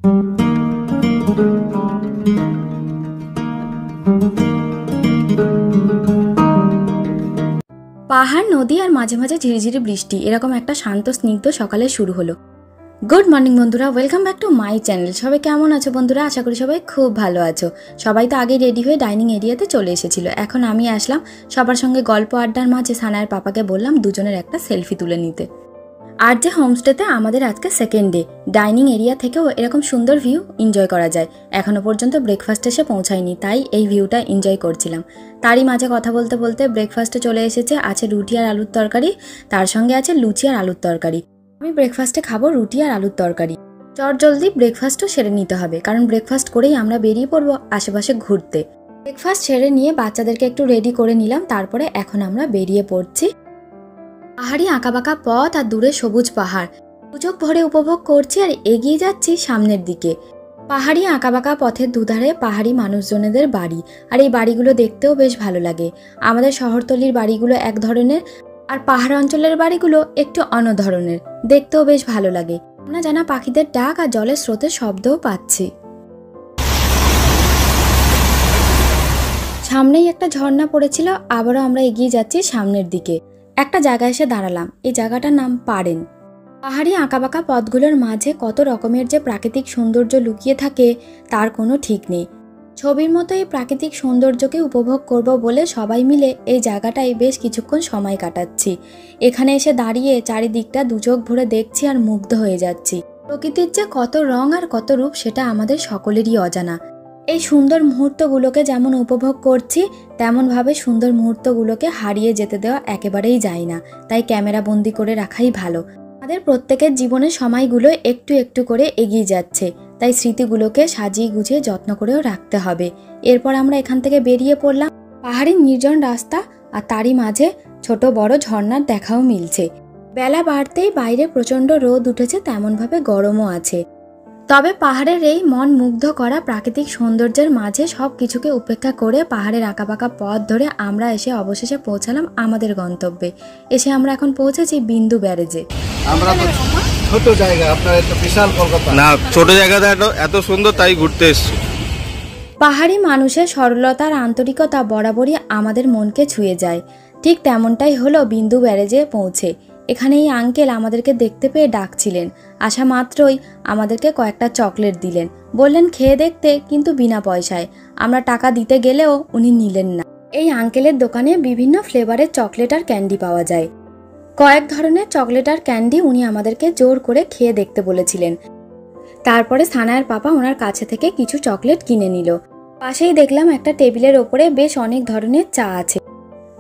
পাহাড়, নদী আর মাঝে মাঝে ঝিরিঝিরি বৃষ্টি, এরকম একটা শান্ত স্নিগ্ধ সকালে শুরু হলো। গুড মর্নিং বন্ধুরা, welcome back to my channel. সবাই কেমন আছো বন্ধুরা? আশা করি সবাই খুব ভালো আছো। সবাই তো আগেই রেডি হয়ে ডাইনিং এরিয়াতে চলে এসেছিল। এখন আমি আসলাম সবার সঙ্গে গল্প আড্ডার মাঝে। সানায়ের পাপাকে বললাম দুজনের একটা সেলফি তুলে নিতে। আর যে হোমস্টেতে আমাদের আজকে সেকেন্ড ডে, ডাইনিং এরিয়া থেকেও এরকম সুন্দর ভিউ এনজয় করা যায়। এখনো পর্যন্ত ব্রেকফাস্ট এসে পৌঁছায়নি, তাই এই ভিউটা এনজয় করছিলাম। তারই মাঝে কথা বলতে বলতে ব্রেকফাস্টে চলে এসেছে। আছে রুটি আর আলুর তরকারি, তার সঙ্গে আছে লুচি আর আলুর তরকারি। আমি ব্রেকফাস্টে খাবো রুটি আর আলুর তরকারি। জলদি ব্রেকফাস্টও সেরে নিতে হবে, কারণ ব্রেকফাস্ট করেই আমরা বেরিয়ে পড়বো আশেপাশে ঘুরতে। ব্রেকফাস্ট সেরে নিয়ে বাচ্চাদেরকে একটু রেডি করে নিলাম, তারপরে এখন আমরা বেরিয়ে পড়ছি। পাহাড়ি আঁকাবাঁকা পথ আর দূরে সবুজ পাহাড় দুচোখ ভরে উপভোগ করছি আর এগিয়ে যাচ্ছি সামনের দিকে। পাহাড়ি আঁকাবাঁকা পথের দুধারে পাহাড়ি মানুষজনেদের বাড়ি, আর এই বাড়িগুলো দেখতেও বেশ ভালো লাগে। আমাদের শহরতলির বাড়িগুলো এক ধরনের, আর পাহাড় অঞ্চলের বাড়িগুলো একটু অন্য ধরনের, দেখতেও বেশ ভালো লাগে। আমরা জানা পাখিদের ডাক আর জলের স্রোতের শব্দও পাচ্ছি। সামনেই একটা ঝর্ণা পড়েছিল। আবারও আমরা এগিয়ে যাচ্ছি সামনের দিকে। একটা জায়গায় এসে দাঁড়ালাম। এই জায়গাটার নাম পারেন। পাহাড়ি আঁকাবাঁকা পথগুলোর মাঝে কত রকমের যে প্রাকৃতিক সৌন্দর্য লুকিয়ে থাকে তার কোনো ঠিক নেই। ছবির মতো এই প্রাকৃতিক সৌন্দর্যকে উপভোগ করব বলে সবাই মিলে এই জায়গাটায় বেশ কিছুক্ষণ সময় কাটাচ্ছি। এখানে এসে দাঁড়িয়ে চারিদিকটা দুচোখ ভরে দেখছি আর মুগ্ধ হয়ে যাচ্ছি। প্রকৃতির যে কত রং আর কত রূপ সেটা আমাদের সকলেরই অজানা। এই সুন্দর মুহূর্তগুলোকে যেমন উপভোগ করছি, তেমনভাবে সুন্দর মুহূর্তগুলোকে হারিয়ে যেতে দেওয়া একেবারেই যায় না। তাই ক্যামেরা বন্দি করে রাখাই ভালো। আমাদের প্রত্যেকের জীবনের সময়গুলো একটু একটু করে এগিয়ে যাচ্ছে, তাই স্মৃতিগুলোকে সাজিয়ে গুছিয়ে যত্ন করেও রাখতে হবে। এরপর আমরা এখান থেকে বেরিয়ে পড়লাম। পাহাড়ি নির্জন রাস্তা আর তারই মাঝে ছোট বড় ঝর্ণার দেখাও মিলছে। বেলা বাড়তেই বাইরে প্রচণ্ড রোদ উঠেছে, তেমনভাবে গরমও আছে। তবে পাহাড়ের এই মন মুগ্ধ করা প্রাকৃতিক সৌন্দর্যের মাঝে সব কিছুকে উপেক্ষা করে পাহাড়ের আঁকাবাঁকা পথ ধরে আমরা এসে অবশেষে পৌঁছালাম আমাদের গন্তব্যে। এসে আমরা এখন পৌঁছেছি বিন্দু ব্যারেজে। আমরা তো ছোট জায়গা, আপনার একটা বিশাল কলকাতা না, ছোট জায়গাটা এত সুন্দর, তাই ঘুরতে এসেছি। পাহাড়ি মানুষের সরলতা আর আন্তরিকতা বরাবরই আমাদের মনকে ছুঁয়ে যায়। ঠিক তেমনটাই হলো বিন্দু ব্যারেজে পৌঁছে। এখানে এই আঙ্কেল আমাদেরকে দেখতে পেয়ে ডাকছিলেন। আসা মাত্রই আমাদেরকে কয়েকটা চকলেট দিলেন, বললেন খেয়ে দেখতে, কিন্তু বিনা পয়সায়। আমরা টাকা দিতে গেলেও উনি নিলেন না। এই আঙ্কেলের দোকানে বিভিন্ন ফ্লেভারের চকলেট আর ক্যান্ডি পাওয়া যায়। কয়েক ধরনের চকলেট আর ক্যান্ডি উনি আমাদেরকে জোর করে খেয়ে দেখতে বলেছিলেন। তারপরে সানায়ের পাপা ওনার কাছে থেকে কিছু চকলেট কিনে নিল। পাশেই দেখলাম একটা টেবিলের ওপরে বেশ অনেক ধরনের চা আছে।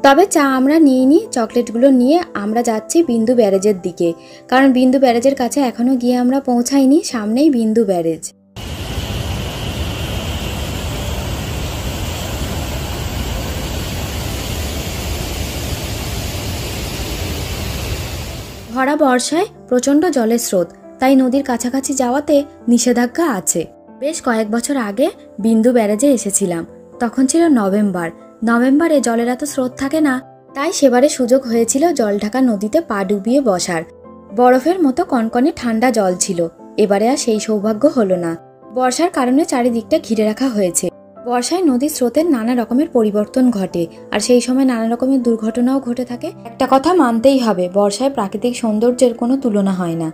তবে চা আমরা নিইনি, চকলেটগুলো নিয়ে আমরা যাচ্ছি বিন্দু ব্যারেজের দিকে, কারণ বিন্দু ব্যারেজের কাছে এখনো গিয়ে আমরা পৌঁছাইনি। সামনেই বিন্দু ব্যারেজ। ভরা বর্ষায় প্রচণ্ড জলের স্রোত, তাই নদীর কাছাকাছি যাওয়াতে নিষেধাজ্ঞা আছে। বেশ কয়েক বছর আগে বিন্দু ব্যারেজে এসেছিলাম, তখন ছিল নভেম্বরে জলের এত স্রোত থাকে না, তাই সেবারে সুযোগ হয়েছিল জল ঢাকা নদীতে পা ডুবিয়ে বসার। বরফের মতো কনকনে ঠান্ডা জল ছিল। এবারে আর সেই সৌভাগ্য হলো না। বর্ষার কারণে চারিদিকটা ঘিরে রাখা হয়েছে। বর্ষায় নদীর স্রোতের নানা রকমের পরিবর্তন ঘটে, আর সেই সময় নানা রকমের দুর্ঘটনাও ঘটে থাকে। একটা কথা মানতেই হবে, বর্ষায় প্রাকৃতিক সৌন্দর্যের কোনো তুলনা হয় না।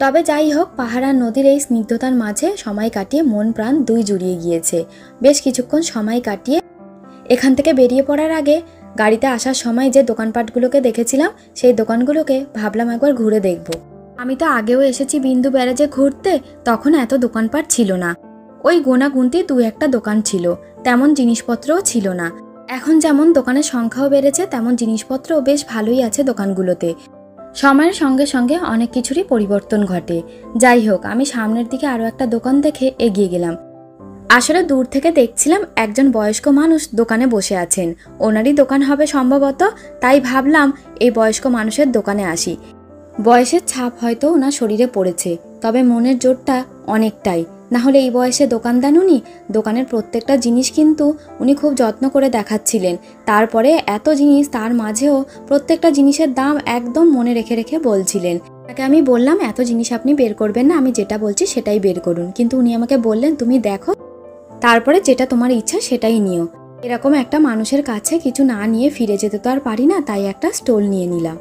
তবে যাই হোক, পাহাড় আর নদীর এই স্নিগ্ধতার মাঝে সময় কাটিয়ে মন প্রাণ দুই জুড়িয়ে গিয়েছে। বেশ কিছুক্ষণ সময় কাটিয়ে এখান থেকে বেরিয়ে পড়ার আগে গাড়িতে আসার সময় যে দোকানপাটগুলোকে দেখেছিলাম, সেই দোকানগুলোকে ভাবলাম একবার ঘুরে দেখব। আমি তো আগেও এসেছি বিন্দু ব্যারেজে ঘুরতে, তখন এত দোকানপাট ছিল না। ওই গোনাগুনতি দু একটা দোকান ছিল, তেমন জিনিসপত্রও ছিল না। এখন যেমন দোকানের সংখ্যাও বেড়েছে, তেমন জিনিসপত্রও বেশ ভালোই আছে দোকানগুলোতে। সময়ের সঙ্গে সঙ্গে অনেক কিছুরই পরিবর্তন ঘটে। যাই হোক, আমি সামনের দিকে আরও একটা দোকান দেখে এগিয়ে গেলাম। আসলে দূর থেকে দেখছিলাম একজন বয়স্ক মানুষ দোকানে বসে আছেন। ওনারই দোকান হবে সম্ভবত, তাই ভাবলাম এই বয়স্ক মানুষের দোকানে আসি। বয়সের ছাপ হয়তো ওনার শরীরে পড়েছে, তবে মনের জোরটা অনেকটাই। না হলে এই বয়সে দোকান দেন উনি? দোকানের প্রত্যেকটা জিনিস কিন্তু উনি খুব যত্ন করে দেখাচ্ছিলেন। তারপরে এত জিনিস, তার মাঝেও প্রত্যেকটা জিনিসের দাম একদম মনে রেখে রেখে বলছিলেন। তাকে আমি বললাম এত জিনিস আপনি বের করবেন না, আমি যেটা বলছি সেটাই বের করুন, কিন্তু উনি আমাকে বললেন তুমি দেখো, তারপরে যেটা তোমার ইচ্ছা সেটাই নিও। এরকম একটা মানুষের কাছে কিছু না নিয়ে ফিরে যেতে তো আর পারি না, তাই একটা স্টল নিয়ে নিলাম।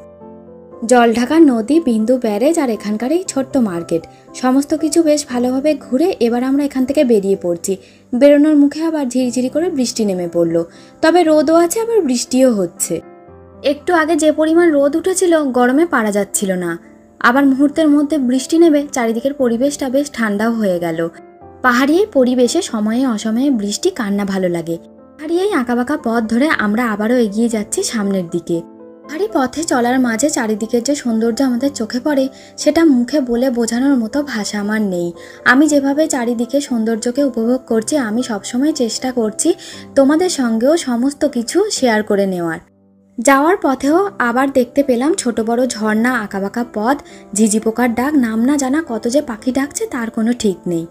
জলঢাকা নদী, বিন্দু ব্যারেজ আর এখানকার এই ছোট্ট মার্কেট, সমস্ত কিছু বেশ ভালোভাবে ঘুরে এবার আমরা এখান থেকে বেরিয়ে পড়ছি। বেরোনোর মুখে আবার ঝিরিঝিরি করে বৃষ্টি নেমে পড়লো, তবে রোদও আছে আবার বৃষ্টিও হচ্ছে। একটু আগে যে পরিমাণ রোদ উঠেছিল গরমে পারা যাচ্ছিল না, আবার মুহূর্তের মধ্যে বৃষ্টি নেমে চারিদিকের পরিবেশটা বেশ ঠান্ডাও হয়ে গেল। পাহাড়ি এই পরিবেশে সময়ে অসময়ে বৃষ্টি কার না ভালো লাগে। পাহাড়ি এই আঁকাবাঁকা পথ ধরে আমরা আবারও এগিয়ে যাচ্ছি সামনের দিকে। পাহাড়ি পথে চলার মাঝে চারিদিকের যে সৌন্দর্য আমাদের চোখে পড়ে সেটা মুখে বলে বোঝানোর মতো ভাষা আমার নেই। আমি যেভাবে চারিদিকে সৌন্দর্যকে উপভোগ করছি, আমি সবসময় চেষ্টা করছি তোমাদের সঙ্গেও সমস্ত কিছু শেয়ার করে নেওয়ার। যাওয়ার পথেও আবার দেখতে পেলাম ছোট বড় ঝর্ণা, আঁকাবাঁকা পথ, ঝিঝি পোকার ডাক, নাম না জানা কত যে পাখি ডাকছে তার কোনো ঠিক নেই।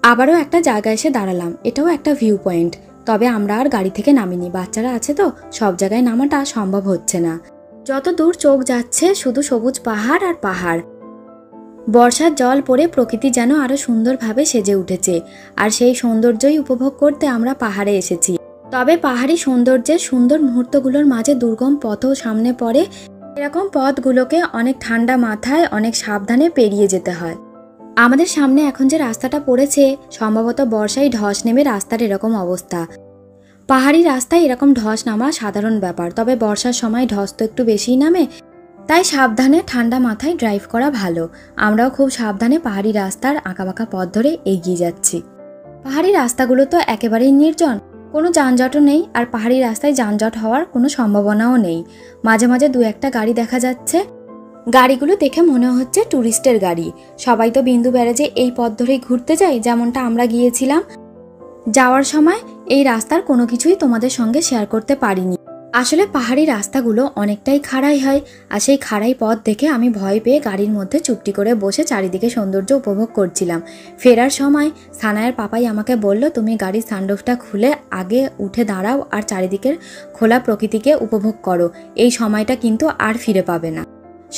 আবারও একটা জায়গায় এসে দাঁড়ালাম, এটাও একটা ভিউ পয়েন্ট, তবে আমরা আর গাড়ি থেকে নামিনি, বাচ্চারা আছে তো সব জায়গায় নামাটা সম্ভব হচ্ছে না। যত দূর চোখ যাচ্ছে শুধু সবুজ পাহাড় আর পাহাড়। বর্ষার জল পড়ে প্রকৃতি যেন আরো সুন্দরভাবে সেজে উঠেছে, আর সেই সৌন্দর্যই উপভোগ করতে আমরা পাহাড়ে এসেছি। তবে পাহাড়ি সৌন্দর্যের সুন্দর মুহূর্তগুলোর মাঝে দুর্গম পথও সামনে পড়ে। এরকম পথগুলোকে অনেক ঠান্ডা মাথায় অনেক সাবধানে পেরিয়ে যেতে হয়। আমাদের সামনে এখন যে রাস্তাটা পড়েছে, সম্ভবত বর্ষায় ধস নেমে রাস্তার এরকম অবস্থা। পাহাড়ি রাস্তায় এরকম ধস নামা সাধারণ ব্যাপার, তবে বর্ষার সময় ধস তো একটু বেশিই নামে, তাই সাবধানে ঠান্ডা মাথায় ড্রাইভ করা ভালো। আমরাও খুব সাবধানে পাহাড়ি রাস্তার আঁকাবাঁকা পথ ধরে এগিয়ে যাচ্ছি। পাহাড়ি রাস্তাগুলো তো একেবারেই নির্জন, কোনো যানজটও নেই, আর পাহাড়ি রাস্তায় যানজট হওয়ার কোনো সম্ভাবনাও নেই। মাঝে মাঝে দু একটা গাড়ি দেখা যাচ্ছে, গাড়িগুলো দেখে মনে হচ্ছে ট্যুরিস্টের গাড়ি। সবাই তো বিন্দু ব্যারেজে এই পথ ধরেই ঘুরতে যায়, যেমনটা আমরা গিয়েছিলাম। যাওয়ার সময় এই রাস্তার কোনো কিছুই তোমাদের সঙ্গে শেয়ার করতে পারিনি। আসলে পাহাড়ি রাস্তাগুলো অনেকটাই খাড়াই হয়, আর সেই খাড়াই পথ দেখে আমি ভয় পেয়ে গাড়ির মধ্যে চুপটি করে বসে চারিদিকে সৌন্দর্য উপভোগ করছিলাম। ফেরার সময় সানায়ের পাপাই আমাকে বলল, তুমি গাড়ির সানরুফটা খুলে আগে উঠে দাঁড়াও আর চারিদিকের খোলা প্রকৃতিকে উপভোগ করো, এই সময়টা কিন্তু আর ফিরে পাবে না।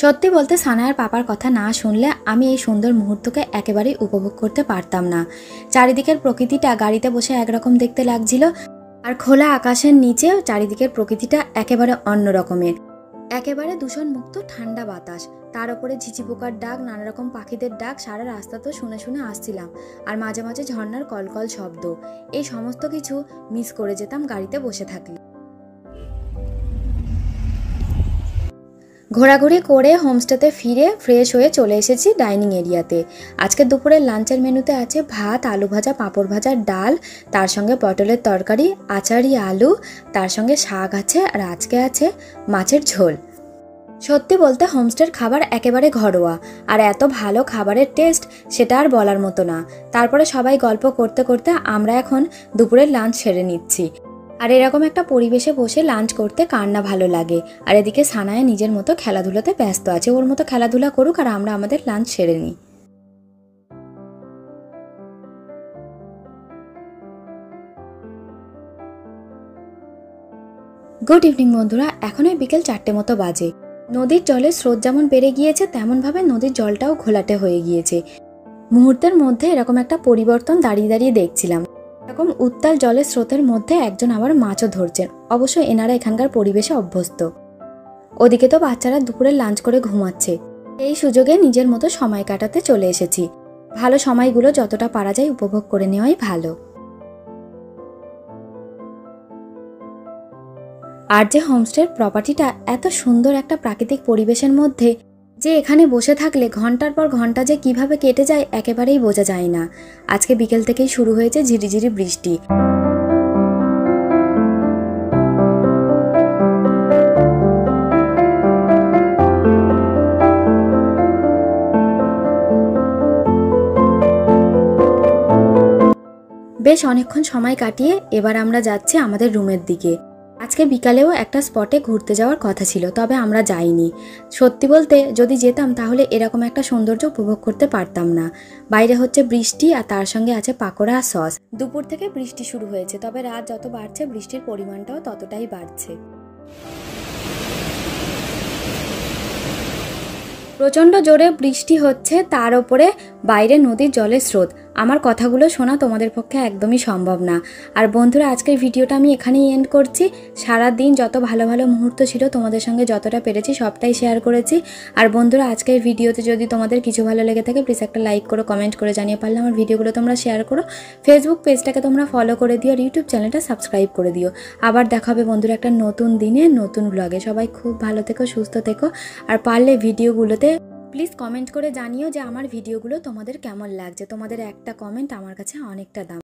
সত্যি বলতে সানায়ার পাপার কথা না শুনলে আমি এই সুন্দর মুহূর্তকে একেবারেই উপভোগ করতে পারতাম না। চারিদিকের প্রকৃতিটা গাড়িতে বসে একরকম দেখতে লাগছিল, আর খোলা আকাশের নিচে চারিদিকের প্রকৃতিটা একেবারে অন্য রকমের, একেবারে দূষণমুক্ত ঠান্ডা বাতাস, তার উপরে ঝিঝি পোকার ডাক, নানা রকম পাখিদের ডাক সারা রাস্তা তো শুনে শুনে আসছিলাম, আর মাঝে মাঝে ঝর্ণার কলকল শব্দ। এই সমস্ত কিছু মিস করে যেতাম গাড়িতে বসে থাকলে। ঘোরাঘুরি করে হোমস্টেতে ফিরে ফ্রেশ হয়ে চলে এসেছি ডাইনিং এরিয়াতে। আজকে দুপুরের লাঞ্চের মেনুতে আছে ভাত, আলু ভাজা, পাঁপড় ভাজা, ডাল, তার সঙ্গে পটলের তরকারি, আচারি, আলু, তার সঙ্গে শাক আছে, আর আজকে আছে মাছের ঝোল। সত্যি বলতে হোমস্টের খাবার একেবারে ঘরোয়া, আর এত ভালো খাবারের টেস্ট সেটা আর বলার মতো না। তারপরে সবাই গল্প করতে করতে আমরা এখন দুপুরের লাঞ্চ সেরে নিচ্ছি। আর এরকম একটা পরিবেশে বসে লাঞ্চ করতে কার না ভালো লাগে। আর এদিকে সানায়া নিজের মতো খেলাধুলাতে ব্যস্ত আছে, ওর মতো খেলাধুলা করুক আর আমরা আমাদের লাঞ্চ সেরে নিই। গুড ইভিনিং বন্ধুরা, এখন ওই বিকেল 4টে মতো বাজে। নদীর জলের স্রোত যেমন বেড়ে গিয়েছে তেমনভাবে নদীর জলটাও ঘোলাটে হয়ে গিয়েছে। মুহূর্তের মধ্যে এরকম একটা পরিবর্তন দাঁড়িয়ে দাঁড়িয়ে দেখছিলাম। এরকম উত্তাল জলের স্রোতের মধ্যে একজন আবার মাছও ধরছেন, অবশ্য এনারা এখানকার পরিবেশে অভ্যস্ত। ওদিকে তো বাচ্চারা দুপুরে লাঞ্চ করে ঘুমাচ্ছে, এই সুযোগে নিজের মতো সময় কাটাতে চলে এসেছি। ভালো সময়গুলো যতটা পারা যায় উপভোগ করে নেওয়াই ভালো। আর যে হোমস্টের প্রপার্টিটা এত সুন্দর একটা প্রাকৃতিক পরিবেশের মধ্যে, যে এখানে বসে থাকলে ঘন্টার পর ঘন্টা যে কিভাবে কেটে যায় একেবারেই বোঝা যায় না। আজকে বিকেল থেকেই শুরু হয়েছে ঝিরিঝিরি বৃষ্টি। বেশ অনেকক্ষণ সময় কাটিয়ে এবার আমরা যাচ্ছি আমাদের রুমের দিকে। আজকে বিকালেও একটা স্পটে ঘুরতে যাওয়ার কথা ছিল, তবে আমরা যাইনি। সত্যি বলতে যদি যেতাম তাহলে এরকম একটা সৌন্দর্য উপভোগ করতে পারতাম না। বাইরে হচ্ছে বৃষ্টি আর তার সঙ্গে আছে পাকোড়া আর সস। দুপুর থেকে বৃষ্টি শুরু হয়েছে, তবে রাত যত বাড়ছে বৃষ্টির পরিমাণটাও ততটাই বাড়ছে। প্রচণ্ড জোরে বৃষ্টি হচ্ছে, তার ওপরে বাইরে নদীর জলের স্রোত। আমার কথাগুলো শোনা তোমাদের পক্ষে একদমই সম্ভব না। আর বন্ধুরা, আজকের ভিডিওটা আমি এখানেই এন্ড করছি। সারা দিন যত ভালো ভালো মুহূর্ত ছিল তোমাদের সঙ্গে যতটা পেরেছি সবটাই শেয়ার করেছি। আর বন্ধুরা, আজকের ভিডিওতে যদি তোমাদের কিছু ভালো লেগে থাকে প্লিজ একটা লাইক করো, কমেন্ট করে জানিয়ে, পারলে আমার ভিডিওগুলো তোমরা শেয়ার করো, ফেসবুক পেজটাকে তোমরা ফলো করে দিও, আর ইউটিউব চ্যানেলটা সাবস্ক্রাইব করে দিও। আবার দেখা হবে বন্ধুরা একটা নতুন দিনে নতুন ব্লগে। সবাই খুব ভালো থেকো, সুস্থ থেকো। আর পারলে ভিডিওগুলোতে প্লিজ কমেন্ট করে জানিও যে আমার ভিডিওগুলো তোমাদের কেমন লাগছে। তোমাদের একটা কমেন্ট আমার কাছে অনেকটা দাম।